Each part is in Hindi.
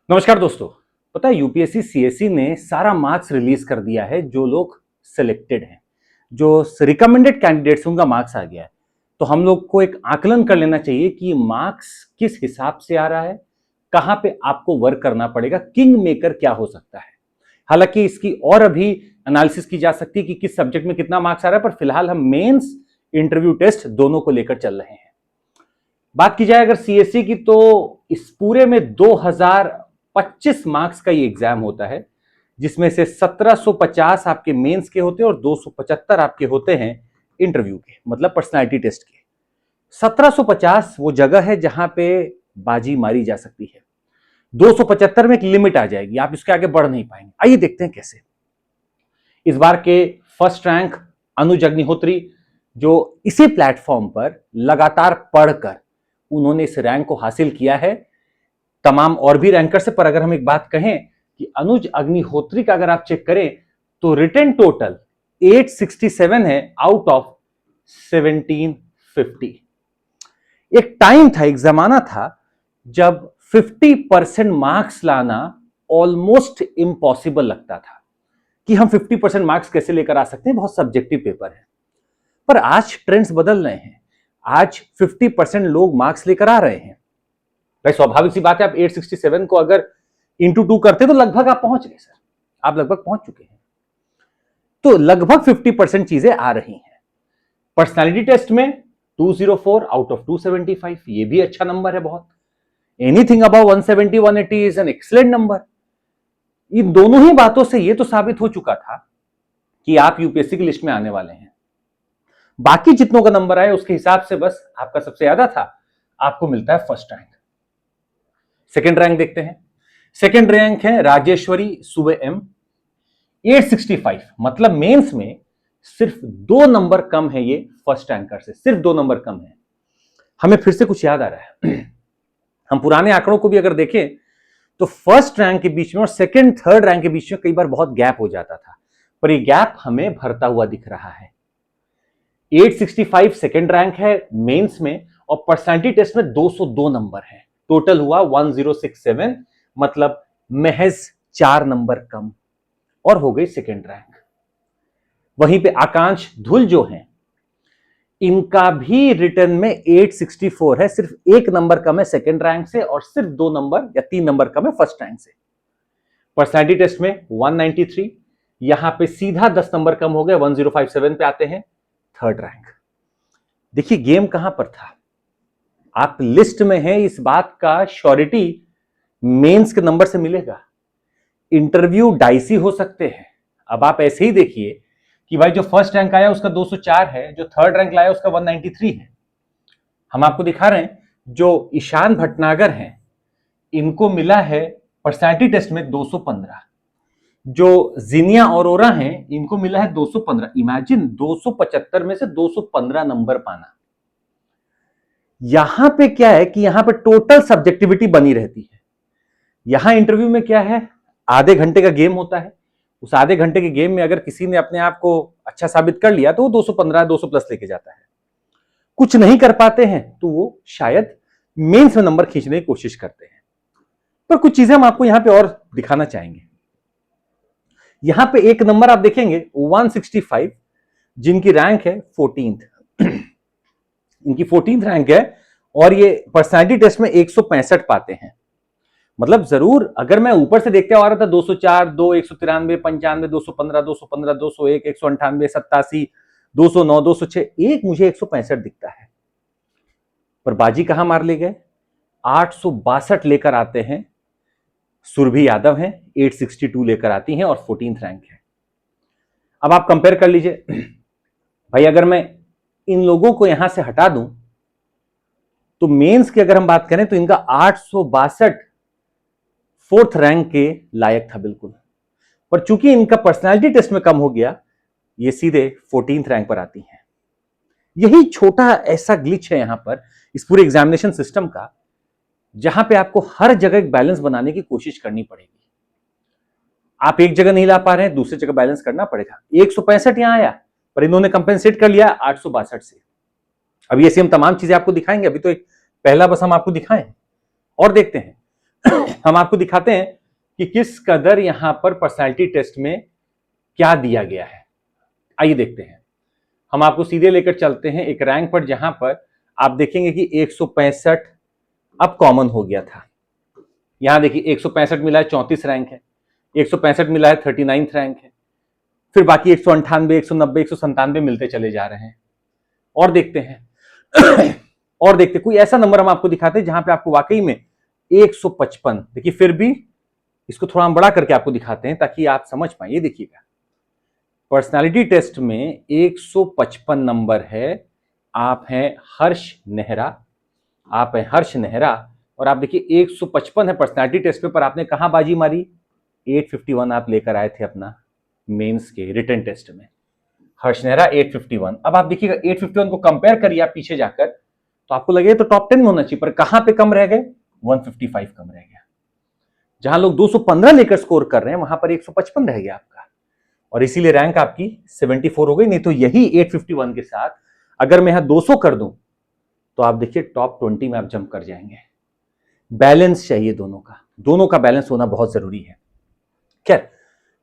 नमस्कार दोस्तों। पता है यूपीएससी सीएससी ने सारा मार्क्स रिलीज कर दिया है। जो लोग सिलेक्टेड हैं, जो रिकमेंडेड कैंडिडेट्स उनका मार्क्स आ गया है। तो हम लोग को एक आकलन कर लेना चाहिए कि मार्क्स किस हिसाब से आ रहा है, कहां पे आपको वर्क करना पड़ेगा, किंग मेकर क्या हो सकता है। हालांकि इसकी और अभी एनालिसिस की जा सकती है कि किस सब्जेक्ट में कितना मार्क्स आ रहा है, पर फिलहाल हम मेंस इंटरव्यू टेस्ट दोनों को लेकर चल रहे हैं। बात की जाए अगर सीएससी की, तो इस पूरे में 2025 मार्क्स का ये एग्जाम होता है, जिसमें से 1750 आपके मेंस के होते हैं और 275 आपके होते हैं इंटरव्यू के, मतलब पर्सनालिटी टेस्ट के। 1750 वो जगह है जहां पे बाजी मारी जा सकती है। 275 में एक लिमिट आ जाएगी, आप इसके आगे बढ़ नहीं पाएंगे। आइए देखते हैं कैसे। इस बार के फर्स्ट रैंक अनुज अग्निहोत्री, जो इसी प्लेटफॉर्म पर लगातार पढ़कर उन्होंने इस रैंक को हासिल किया है, तमाम और भी रैंकर से। पर अगर हम एक बात कहें कि अनुज अग्निहोत्री का अगर आप चेक करें तो रिटन टोटल 867 है आउट ऑफ 1750। एक टाइम था, एक जमाना था जब 50% मार्क्स लाना ऑलमोस्ट इम्पॉसिबल लगता था कि हम 50% मार्क्स कैसे लेकर आ सकते हैं, बहुत सब्जेक्टिव पेपर है। पर आज ट्रेंड्स बदल रहे हैं। आज 50% लोग मार्क्स लेकर आ रहे हैं। भाई स्वाभाविक सी बात है, आप 867 को अगर इंटू 2 करते तो लगभग आप पहुंच गए सर, आप लगभग पहुंच चुके हैं। तो लगभग 50% चीजें आ रही हैं। पर्सनालिटी टेस्ट में 204 आउट ऑफ 275, ये भी अच्छा नंबर है बहुत। Anything above 170 180 is an excellent number. इन दोनों ही बातों से ये तो साबित हो चुका था कि आप यूपीएससी की लिस्ट में आने वाले हैं। बाकी जितनों का नंबर आया उसके हिसाब से बस आपका सबसे ज्यादा था, आपको मिलता है फर्स्ट रैंक। सेकेंड रैंक देखते हैं। सेकेंड रैंक है राजेश्वरी सुबे एम, 865। मतलब मेंस में सिर्फ 2 नंबर कम है ये फर्स्ट रैंकर से, सिर्फ 2 नंबर कम है। हमें फिर से कुछ याद आ रहा है। हम पुराने आंकड़ों को भी अगर देखें तो फर्स्ट रैंक के बीच में और सेकेंड थर्ड रैंक के बीच में कई बार बहुत गैप हो जाता था, पर ये गैप हमें भरता हुआ दिख रहा है। 865 सेकेंड रैंक है मेंस में, और पर्सनालिटी टेस्ट में 202 नंबर है। टोटल हुआ 1067, मतलब महज 4 नंबर कम, और हो गई सेकेंड रैंक। वहीं पे आकांक्ष धुल जो हैं, इनका भी रिटर्न में 864 है, सिर्फ 1 नंबर कम है सेकेंड रैंक से, और सिर्फ 2 नंबर या 3 नंबर कम है फर्स्ट रैंक से। पर्सनालिटी टेस्ट में 193, यहां पे सीधा 10 नंबर कम हो गए, 1057 पे आते हैं थर्ड रैंक। देखिए गेम कहां पर था। आप लिस्ट में हैं, इस बात का श्योरिटी मेंस के नंबर से मिलेगा। इंटरव्यू डाइसी हो सकते हैं। अब आप ऐसे ही देखिए कि भाई जो फर्स्ट रैंक आया उसका 204 है, जो थर्ड रैंक लाया उसका 193 है। हम आपको दिखा रहे हैं जो ईशान भटनागर हैं, इनको मिला है पर्सनालिटी टेस्ट में 215। जो जिनिया अरोरा हैं, इनको मिला है 215। इमेजिन 275 में से 215 नंबर पाना। यहां पे क्या है कि यहां पे टोटल सब्जेक्टिविटी बनी रहती है। यहां इंटरव्यू में क्या है, आधे घंटे का गेम होता है। उस आधे घंटे के गेम में अगर किसी ने अपने आप को अच्छा साबित कर लिया तो वो 215 200 प्लस लेके जाता है। कुछ नहीं कर पाते हैं तो वो शायद मेंस में नंबर खींचने की कोशिश करते हैं। पर कुछ चीजें हम आपको यहां पे और दिखाना चाहेंगे। यहां पे एक नंबर आप देखेंगे 165, जिनकी रैंक है 14th। इनकी 14th रैंक है, और ये पर्सनालिटी टेस्ट में 165 पाते हैं। मतलब जरूर अगर मैं ऊपर से देखते आ रहा था 204, 2, 193, 95, 215, 215, 201, 198, 87, 209, 206, एक मुझे 165 दिखता है। पर बाजी कहां मार ले गए, 862 लेकर आते हैं सुरभि यादव हैं, 862 लेकर आती हैं और 14th रैंक है। अब आप कंपेयर कर लीजिए। भाई अगर मैं इन लोगों को यहां से हटा दूं तो मेंस की अगर हम बात करें तो इनका 862 फोर्थ रैंक के लायक था बिल्कुल। पर चूंकि इनका पर्सनालिटी टेस्ट में कम हो गया, ये सीधे 14th रैंक पर आती हैं। यही छोटा ऐसा ग्लिच है यहां पर इस पूरे एग्जामिनेशन सिस्टम का, जहां पे आपको हर जगह एक बैलेंस बनाने की कोशिश करनी पड़ेगी। आप एक जगह नहीं ला पा रहे हैं, दूसरी जगह बैलेंस करना पड़ेगा। 165 यहां आया, पर इन्होंने कंपेंसेट कर लिया 862 से। अब ये हम तमाम चीजें आपको दिखाएंगे। अभी तो एक पहला बस हम आपको दिखाएं और देखते हैं हम आपको दिखाते हैं कि किस कदर यहां पर पर्सनालिटी टेस्ट में क्या दिया गया है। आइए देखते हैं। हम आपको सीधे लेकर चलते हैं एक रैंक पर जहां पर आप देखेंगे कि 165 अब कॉमन हो गया था। यहां देखिए 165 मिला है, 34 रैंक है। 165 मिला है, 39 रैंक है। फिर बाकी 198, 190, 197 मिलते चले जा रहे हैं। और देखते हैं और देखते कोई ऐसा नंबर हम आपको दिखाते हैं जहां पे आपको वाकई में 155 देखिए, फिर भी इसको थोड़ा हम बड़ा करके आपको दिखाते हैं ताकि आप समझ पाए। ये देखिएगा, पर्सनालिटी टेस्ट में 155 नंबर है। आप हैं हर्ष नेहरा, आप हैं हर्ष नेहरा, और आप देखिए 155 है पर्सनालिटी टेस्ट पे, पर आपने कहां बाजी मारी? 851 आप लेकर आए थे अपना मेंस के रिटन टेस्ट में। हर्ष नेहरा 851। अब आप देखिएगा 851 को कंपेयर करिए आप पीछे जाकर, तो आपको लगेगा तो टॉप 10 में होना चाहिए, पर कहां पे कम रह गए? 155 कम रह गया। जहां लोग 215 लेकर स्कोर कर रहे हैं वहां पर 155 रह गया आपका, और इसीलिए रैंक आपकी 74 हो गई। नहीं तो यही 851 के साथ अगर मैं यहां 200 कर दूं तो आप देखिए टॉप 20 में आप जंप कर जाएंगे। बैलेंस चाहिए दोनों का बैलेंस होना बहुत जरूरी है। खैर,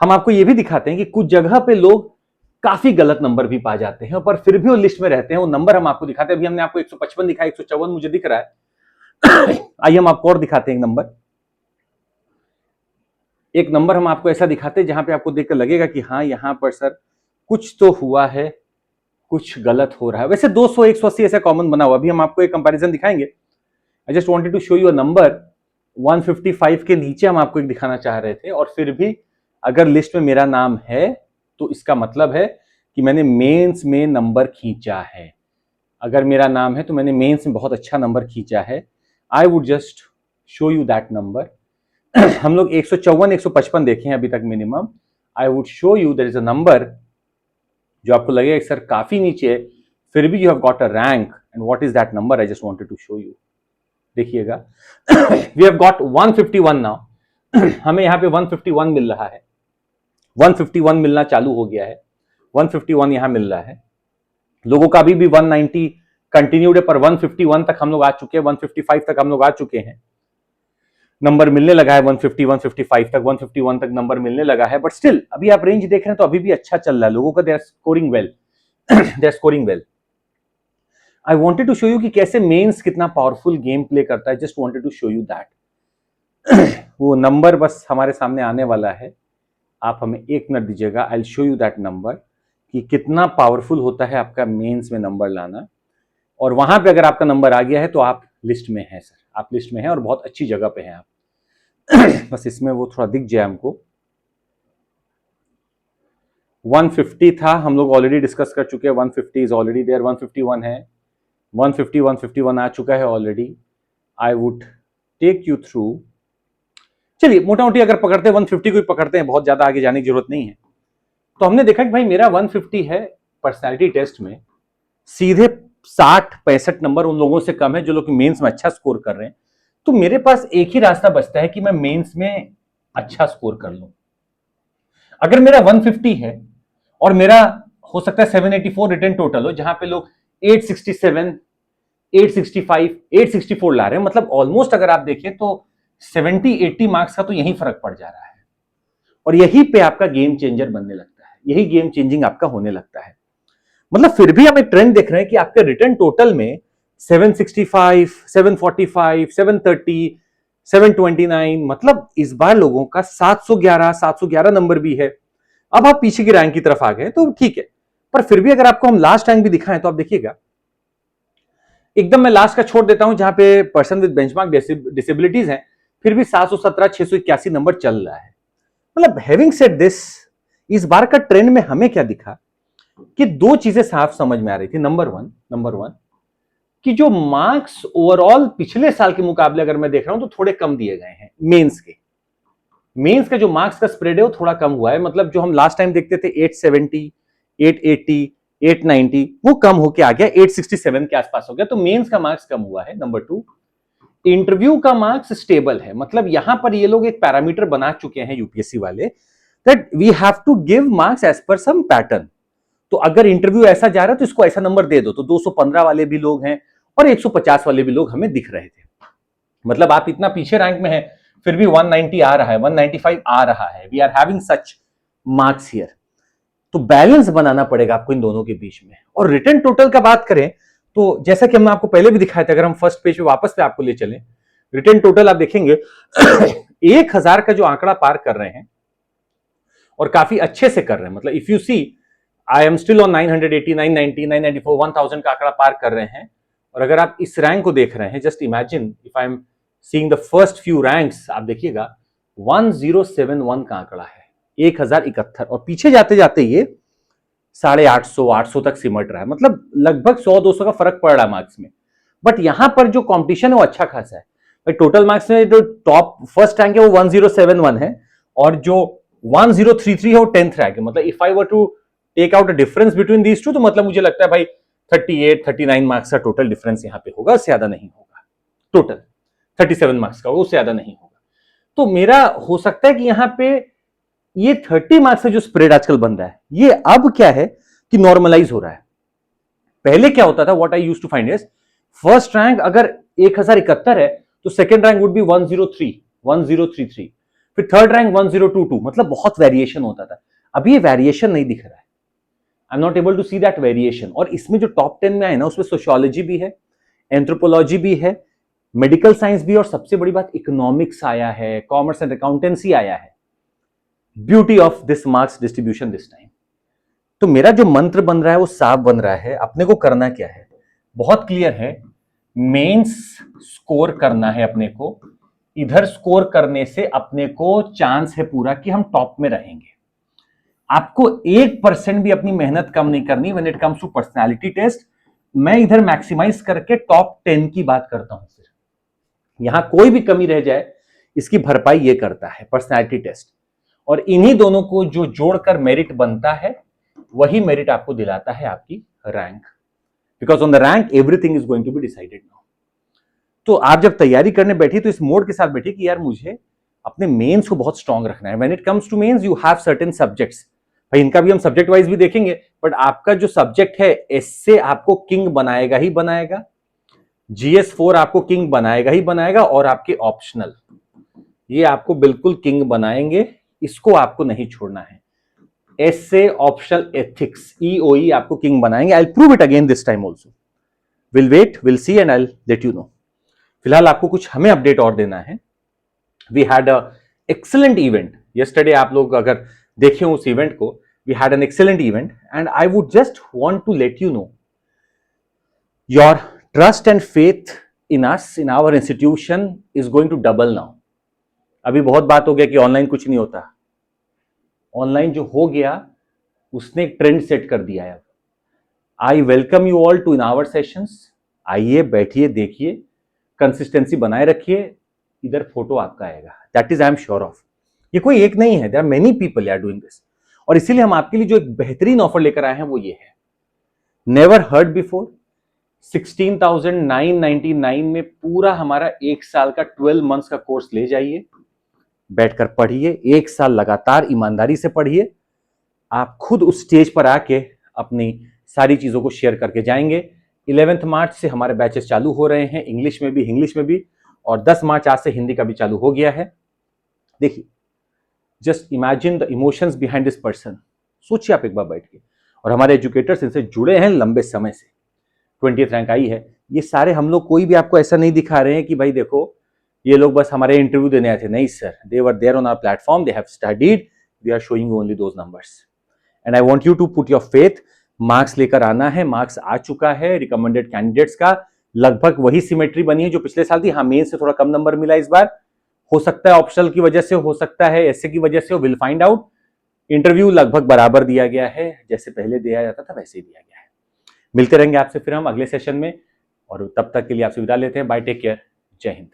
हम आपको यह भी दिखाते हैं कि कुछ जगह पे लोग काफी गलत नंबर भी पा जाते हैं, पर फिर भी वो लिस्ट में रहते हैं। वो नंबर हम आपको दिखाते हैं। अभी हमने आपको 155 दिखाया, 154 मुझे दिख रहा है। आइए हम आपको और दिखाते हैं एक नंबर हम आपको ऐसा दिखाते हैं जहां पे आपको देखकर लगेगा कि हाँ, यहां पर सर कुछ तो हुआ है, कुछ गलत हो रहा है। वैसे 200, 180 ऐसा कॉमन बना हुआ। अभी हम आपको एक कंपैरिजन दिखाएंगे। I just wanted to show you a number. 155 के नीचे हम आपको एक दिखाना चाह रहे थे, और फिर भी अगर लिस्ट में मेरा नाम है तो इसका मतलब है कि मैंने मेंस में नंबर खींचा है। अगर मेरा नाम है तो मैंने मेंस में बहुत अच्छा नंबर खींचा है। I would just show you that number. हम लोग 154, 155 देखे हैं अभी तक minimum. I would show you there is a number जो आपको लगेगा सर काफी नीचे है, फिर भी you have got a rank, and what is that number? I just wanted to show you. देखिएगा, वी हैव गॉट 151 नाउ। हमें यहां पे 151 मिल रहा है। 151 मिलना चालू हो गया है। 151 यहां मिल रहा है। लोगों का अभी भी 190 कंटिन्यूड है, पर 151 तक हम लोग आ चुके हैं। 155 तक हम लोग आ चुके हैं। नंबर मिलने लगा है 150, 155 तक, 151 तक नंबर मिलने लगा है। बट स्टिल अभी आप रेंज देख रहे हैं तो अभी भी अच्छा चल रहा है लोगों का। They are scoring well, they are scoring well. I wanted to show you कि कैसे मेंस कितना पावरफुल गेम प्ले करता है। Just wanted to show you that. वो नंबर बस हमारे सामने आने वाला है। आप हमें 1 मिनट दीजिएगा। I will show you that number कि कितना पावरफुल होता है आपका मेंस में नंबर लाना। और वहां पे अगर आपका नंबर आ गया है तो आप लिस्ट में हैं सर, आप लिस्ट में हैं और बहुत अच्छी जगह पे हैं आप। बस इसमें वो थोड़ा दिख जाए हमको। 150 था, हम लोग ऑलरेडी डिस्कस कर चुके हैं। 150 इज ऑलरेडी देयर। 151 है, 150, 151 आ चुका है already. I would take you through. चलिए मोटा मोटी अगर पकड़ते हैं 150 को ही पकड़ते हैं, बहुत ज्यादा आगे जाने की जरूरत नहीं है। तो हमने देखा कि भाई मेरा 150 है पर्सनैलिटी टेस्ट में, सीधे 60-65 नंबर उन लोगों से कम है जो लोग मेंस में अच्छा स्कोर कर रहे हैं। तो मेरे पास एक ही रास्ता बचता है कि मैं मेंस में अच्छा स्कोर कर लूं। अगर मेरा 150 है और मेरा हो सकता है 784 रिटर्न टोटल हो, जहां पे लोग 867, 865, 864 ला रहे हैं, मतलब ऑलमोस्ट अगर आप देखें तो 70-80 मार्क्स का तो यही फर्क पड़ जा रहा है। और यही पे आपका गेम चेंजर बनने लगता है, यही गेम चेंजिंग आपका होने लगता है। मतलब फिर भी हम एक ट्रेंड देख रहे हैं कि आपके रिटर्न टोटल में 765, 745, 730, 729, मतलब इस बार लोगों का 711 नंबर भी है। अब आप पीछे की रैंक की तरफ आ गए तो ठीक है, पर फिर भी अगर आपको हम लास्ट रैंक भी दिखाएं तो आप देखिएगा, एकदम मैं लास्ट का छोड़ देता हूं जहां पे पर्सन विद बेंचमार्क डिसेबिलिटीज हैं, फिर भी 717, 681 नंबर चल रहा है। मतलब हैविंग सेड दिस, इस बार का ट्रेंड में हमें क्या दिखा कि 2 चीजें साफ समझ में आ रही थी। नंबर वन कि जो मार्क्स ओवरऑल पिछले साल के मुकाबले अगर मैं देख रहा हूं तो थोड़े कम दिए गए हैं। मेंस का जो मार्क्स का स्प्रेड है वो थोड़ा कम हुआ है। मतलब जो हम लास्ट टाइम देखते थे 870, 880, 890, वो कम होके आ गया, 867 के आसपास हो गया। तो मेंस का मार्क्स कम हुआ है। नंबर 2, इंटरव्यू का मार्क्स स्टेबल है। मतलब यहां पर ये लोग एक पैरामीटर बना चुके हैं यूपीएससी वाले, that we have to give marks as per some pattern. तो अगर इंटरव्यू ऐसा जा रहा है तो इसको ऐसा नंबर दे दो। तो 215 वाले भी लोग हैं और 150 वाले भी लोग हमें दिख रहे थे। मतलब आप इतना पीछे रैंक में हैं फिर भी 190 आ रहा है, 195 आ रहा है, we are having such marks here. तो बैलेंस बनाना पड़ेगा आपको इन दोनों के बीच में। और रिटर्न टोटल का बात करें तो जैसा कि हमने आपको पहले भी दिखाया था, अगर हम फर्स्ट पेज पे वापस पे आपको ले चलें, रिटर्न टोटल आप देखेंगे 1000 का जो आंकड़ा पार कर रहे हैं और काफी अच्छे से कर रहे हैं। मतलब if you see, I am still on 980, 990, 994, 1000 का आंकड़ा पार कर रहे हैं। और अगर आप इस रैंक को देख रहे हैं, just imagine if I am seeing the first few ranks, आप देखिएगा 1071 का आंकड़ा है, 1071, और पीछे जाते जाते ये 850, 800 तक सिमट रहा है। मतलब लगभग 100-200 का फर्क पड़ रहा है मार्क्स में। बट यहां पर जो कंपटीशन है वो अच्छा खासा है भाई। टोटल मार्क्स में जो टॉप फर्स्ट रैंक है वो 1071 है, और जो 1033 है वो 10th रैंक है। मतलब if I were to take out a difference between these two, तो मतलब मुझे लगता है भाई 38, 39 मार्क्स का टोटल डिफरेंस यहां पे होगा, उससे ज्यादा नहीं होगा। टोटल 37 मार्क्स का होगा, उससे ज्यादा नहीं होगा। तो मेरा हो सकता है कि यहां पे ये 30 मार्क्स से जो स्प्रेड आजकल बन रहा है, ये अब क्या है कि नॉर्मलाइज हो रहा है। पहले क्या होता था, what I used to find is, first rank अगर 1071 है तो सेकंड रैंक वुड बी 103, 1033, फिर थर्ड रैंक 1022, मतलब बहुत वेरिएशन होता था। अभी ये वेरिएशन नहीं दिख रहा है, I am not able to see that variation. और इसमें जो टॉप 10 में आए ना, उसमें सोशियोलॉजी भी है, एंथ्रोपोलॉजी भी है, मेडिकल साइंस भी, और सबसे बड़ी बात इकोनॉमिक्स आया है, कॉमर्स एंड अकाउंटेंसी आया है। Beauty of this marks distribution this time. तो मेरा जो मंत्र बन रहा है वो साफ बन रहा है। अपने को करना क्या है, बहुत क्लियर है, मेंस स्कोर करना है अपने को। इधर स्कोर करने से अपने को चांस है पूरा कि हम टॉप में रहेंगे। आपको 1% भी अपनी मेहनत कम नहीं करनी when it comes to personality test. मैं इधर मैक्सिमाइज करके टॉप 10 की बात करता हूं। फिर यहां कोई भी कमी रह जाए, इसकी भरपाई ये करता है पर्सनालिटी टेस्ट। और इन्हीं दोनों को जो जोड़कर मेरिट बनता है, वही मेरिट आपको दिलाता है आपकी rank. Because on the rank everything is going to be decided now. तो आप जब तैयारी करने बैठी तो इस मोड के साथ बैठी कि यार मुझे अपने मेंस को बहुत स्ट्रांग रखना है। When it comes to mains you have certain subjects, भाई इनका भी हम सब्जेक्ट वाइज भी देखेंगे, बट आपका जो सब्जेक्ट है इससे आपको किंग बनाएगा ही बनाएगा, GS4 आपको किंग बनाएगा ही बनाएगा, और आपके ऑप्शनल ये आपको बिल्कुल किंग बनाएंगे, इसको आपको नहीं छोड़ना है। एसे, ऑप्शनल, एथिक्स, EOE आपको किंग बनाएंगे। I will prove it again this time also. Will wait, will see and I will let you know. फिलहाल आपको कुछ हमें अपडेट और देना है। We had a excellent event yesterday. आप लोग अगर देखे उस इवेंट को, we had an excellent event and I would just want to let you know your trust and faith in us, in our institution is going to double now. अभी बहुत बात हो गया कि ऑनलाइन कुछ नहीं होता। ऑनलाइन जो हो गया उसने एक ट्रेंड सेट कर दिया है। I welcome you all to in our sessions. आइए, बैठिए, देखिए, कंसिस्टेंसी बनाए रखिए, इधर फोटो आपका आएगा, that is I am sure of. ये कोई एक नहीं है, there are many people are doing this. और इसीलिए हम आपके लिए जो एक बेहतरीन ऑफर लेकर आए हैं वो ये है, नेवर हर्ड बिफोर। 16,999 में पूरा हमारा एक साल का 12 मंथ्स का कोर्स ले जाइए, बैठकर पढ़िए, एक साल लगातार ईमानदारी से पढ़िए। आप खुद उस स्टेज पर आके अपनी सारी चीजों को शेयर करके जाएंगे। 11 मार्च से हमारे बैचेस चालू हो रहे हैं, इंग्लिश में भी, इंग्लिश में भी, और 10 मार्च आज से हिंदी का भी चालू हो गया है। देखिए, just imagine the emotions behind this person. सोचिए आप एक बार बैठ के। और हमारे एजुकेटर्स इनसे जुड़े हैं लंबे समय से, 20th रैंक आई है। ये सारे हम लोग कोई भी आपको ऐसा नहीं दिखा रहे हैं कि भाई देखो ये लोग बस हमारे इंटरव्यू देने आए थे। नहीं sir, they were there on our platform, they have studied, we are showing you only those numbers and I want you to put your faith. Marks लेकर आना है, मार्क्स आ चुका है रिकमेंडेड कैंडिडेट्स का, लगभग वही सिमेट्री बनी है जो पिछले साल थी। हाँ, मेन से थोड़ा कम नंबर मिला इस बार, हो सकता है ऑप्शनल की वजह से, हो सकता है ऐसे की वजह से, विल फाइंड आउट। इंटरव्यू लगभग बराबर दिया गया है, जैसे पहले दिया जाता था वैसे ही दिया गया है। मिलते रहेंगे आपसे फिर हम अगले सेशन में, और तब तक के लिए आपसे विदा लेते हैं। बाय, टेक केयर, जय हिंद।